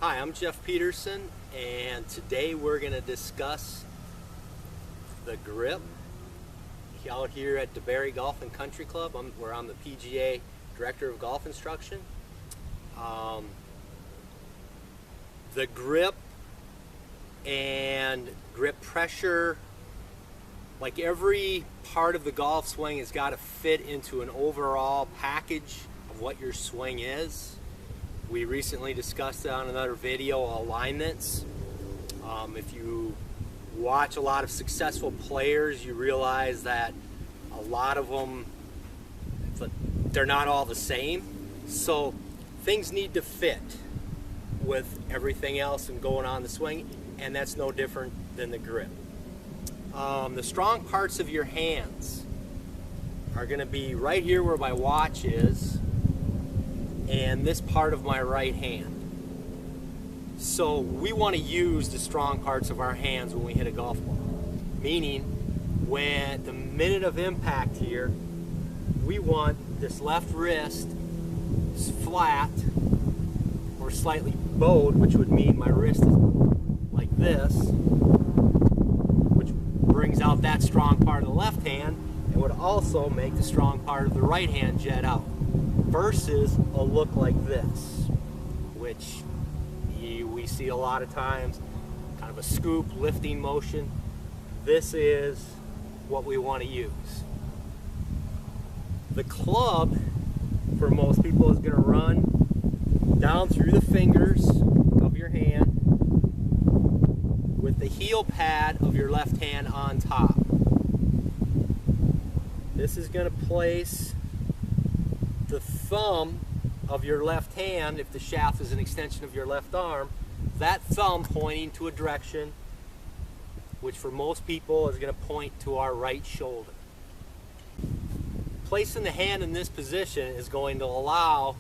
Hi, I'm Jeff Peterson, and today we're going to discuss the grip out here at DeBerry Golf and Country Club, where I'm the PGA Director of Golf Instruction. The grip and grip pressure, like every part of the golf swing, has got to fit into an overall package of what your swing is. We recently discussed it on another video, alignments. If you watch a lot of successful players, you realize that a lot of them, they're not all the same. So things need to fit with everything else and going on the swing, and that's no different than the grip. The strong parts of your hands are going to be right here where my watch is, and this part of my right hand. So we want to use the strong parts of our hands when we hit a golf ball. Meaning, when the minute of impact here, we want this left wrist flat or slightly bowed, which would mean my wrist is like this, which brings out that strong part of the left hand, and would also make the strong part of the right hand jet out. Versus a look like this, which we see a lot of times, kind of a scoop lifting motion. This is what we want to use. The club, for most people, is going to run down through the fingers of your hand with the heel pad of your left hand on top. This is going to place the thumb of your left hand, if the shaft is an extension of your left arm, that thumb pointing to a direction which for most people is going to point to our right shoulder. Placing the hand in this position is going to allow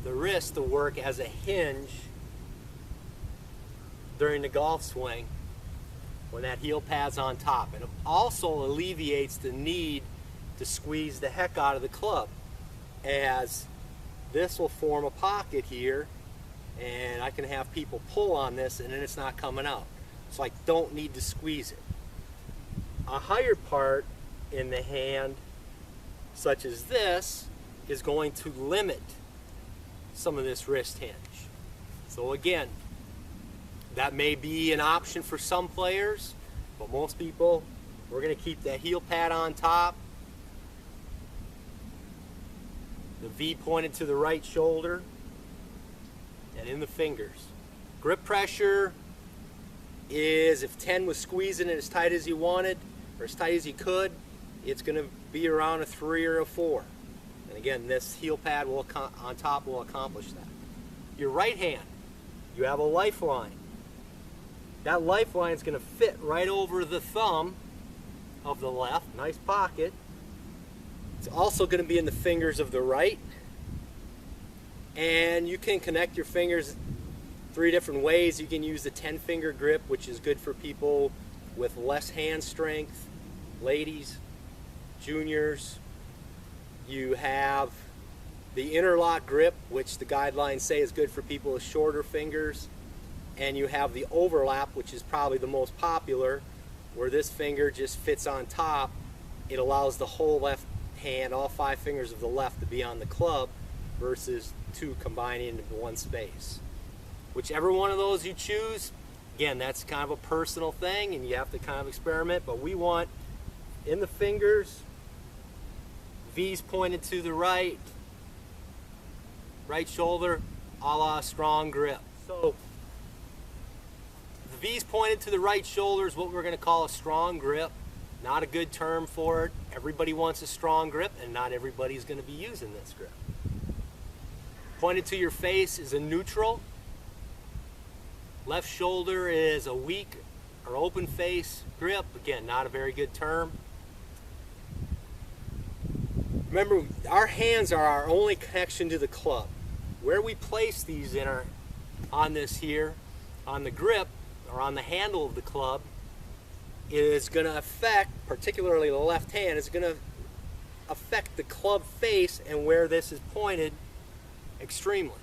the wrist to work as a hinge during the golf swing when that heel pad's on top. And it also alleviates the need to squeeze the heck out of the club, as this will form a pocket here, and I can have people pull on this and then it's not coming out. So I don't need to squeeze it. A higher part in the hand, such as this, is going to limit some of this wrist hinge. So again, that may be an option for some players, but most people, we're going to keep that heel pad on top, the V pointed to the right shoulder, and in the fingers. Grip pressure is, if 10 was squeezing it as tight as you wanted, or as tight as you could, it's going to be around a 3 or a 4. And again, this heel pad on top will accomplish that. Your right hand, you have a lifeline. That lifeline is going to fit right over the thumb of the left, nice pocket. It's also going to be in the fingers of the right, and you can connect your fingers 3 different ways. You can use the 10-finger grip, which is good for people with less hand strength, ladies, juniors. You have the interlock grip, which the guidelines say is good for people with shorter fingers, and you have the overlap, which is probably the most popular, where this finger just fits on top. It allows the whole left hand, all 5 fingers of the left, to be on the club versus 2 combining into one space. Whichever one of those you choose, again, that's kind of a personal thing and you have to kind of experiment, but we want in the fingers, V's pointed to the right, right shoulder, a la strong grip. So the V's pointed to the right shoulder is what we're going to call a strong grip. Not a good term for it. Everybody wants a strong grip, and not everybody's going to be using this grip. Pointed to your face is a neutral. Left shoulder is a weak or open face grip. Again, not a very good term. Remember, our hands are our only connection to the club. Where we place these on this here, on the grip or on the handle of the club, is going to affect, particularly the left hand, is going to affect the club face and where this is pointed extremely.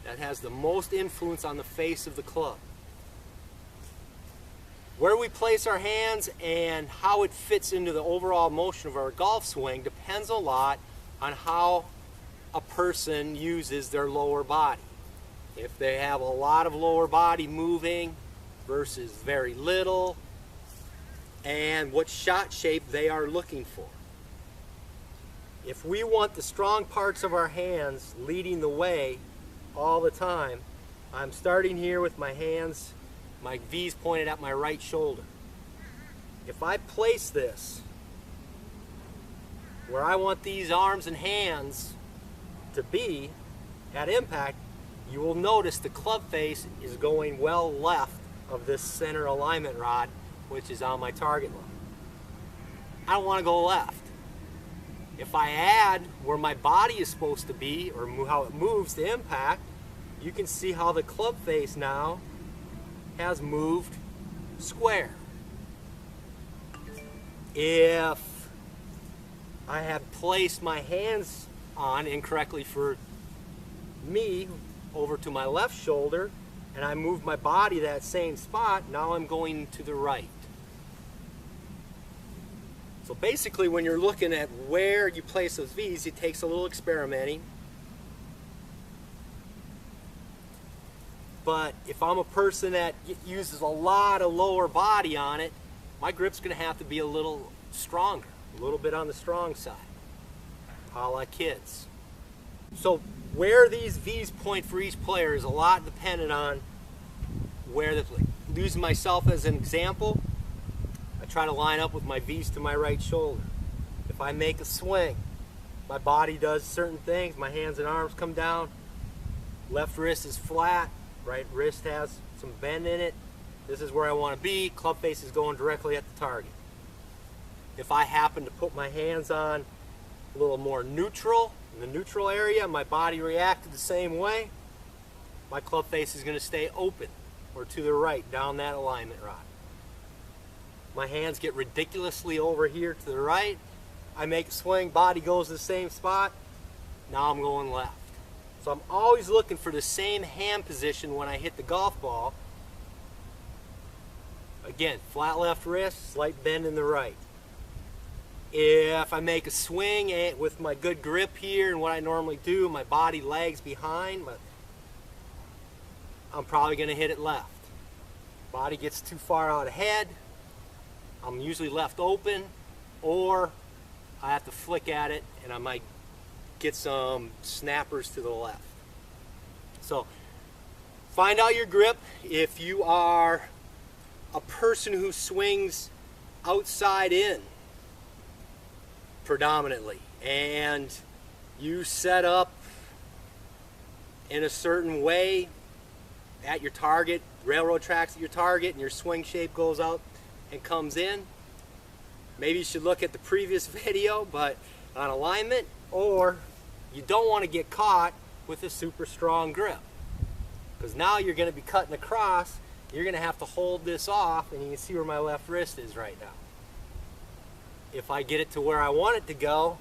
that has the most influence on the face of the club. Where we place our hands and how it fits into the overall motion of our golf swing depends a lot on how a person uses their lower body. If they have a lot of lower body moving versus very little, and what shot shape they are looking for. If we want the strong parts of our hands leading the way all the time, I'm starting here with my hands, my V's pointed at my right shoulder. If I place this where I want these arms and hands to be at impact, you will notice the club face is going well left of this center alignment rod, which is on my target line. I don't want to go left. If I add where my body is supposed to be, or how it moves to impact, you can see how the club face now has moved square. If I had placed my hands on incorrectly for me over to my left shoulder, and I moved my body that same spot, now I'm going to the right. So basically, when you're looking at where you place those V's, it takes a little experimenting. But if I'm a person that uses a lot of lower body on it, my grip's going to have to be a little stronger, a little bit on the strong side, a la kids. So where these V's point for each player is a lot dependent on where the, using myself as an example, I try to line up with my V's to my right shoulder. If I make a swing, my body does certain things, my hands and arms come down, left wrist is flat, right wrist has some bend in it. This is where I want to be. Club face is going directly at the target. If I happen to put my hands on a little more neutral, in the neutral area, my body reacted the same way, my club face is going to stay open or to the right down that alignment rod. My hands get ridiculously over here to the right. I make a swing, body goes to the same spot. Now I'm going left. So I'm always looking for the same hand position when I hit the golf ball. Again, flat left wrist, slight bend in the right. If I make a swing with my good grip here and what I normally do, my body lags behind, I'm probably going to hit it left. Body gets too far out ahead, I'm usually left open, or I have to flick at it and I might get some snappers to the left. So find out your grip. If you are a person who swings outside in predominantly and you set up in a certain way at your target, railroad tracks at your target, and your swing shape goes out and comes in, maybe you should look at the previous video but on alignment, or you don't want to get caught with a super strong grip, because now you're going to be cutting across. You're going to have to hold this off, and you can see where my left wrist is right now. If I get it to where I want it to go,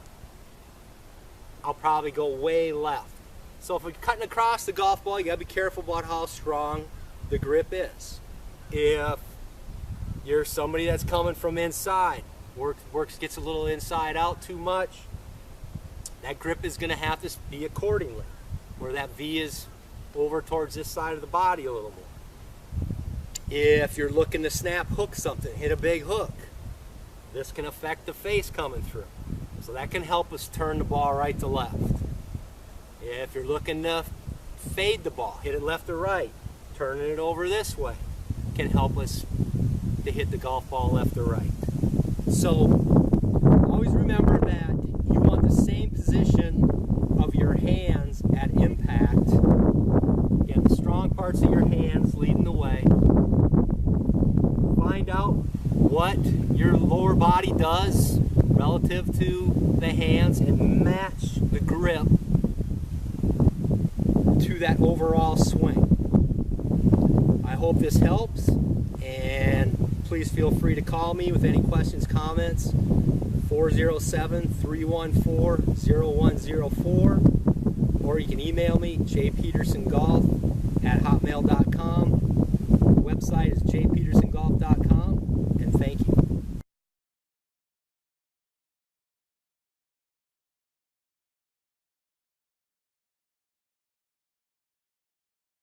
I'll probably go way left. So if we're cutting across the golf ball, you got to be careful about how strong the grip is. If you're somebody that's coming from inside, gets a little inside out too much, that grip is going to have to be accordingly, where that V is over towards this side of the body a little more. If you're looking to snap hook something, hit a big hook, this can affect the face coming through. So that can help us turn the ball right to left. If you're looking to fade the ball, hit it left or right, turning it over this way can help us to hit the golf ball left or right. So always remember that you want the same position of your hands at impact. Again, the strong parts of your hands leading the way. Find out what your lower body does relative to the hands and match the grip to that overall swing. I hope this helps, and please feel free to call me with any questions, comments. 407-314-0104, or you can email me, jpetersongolf@hotmail.com. The website is jpetersongolf.com, and thank you.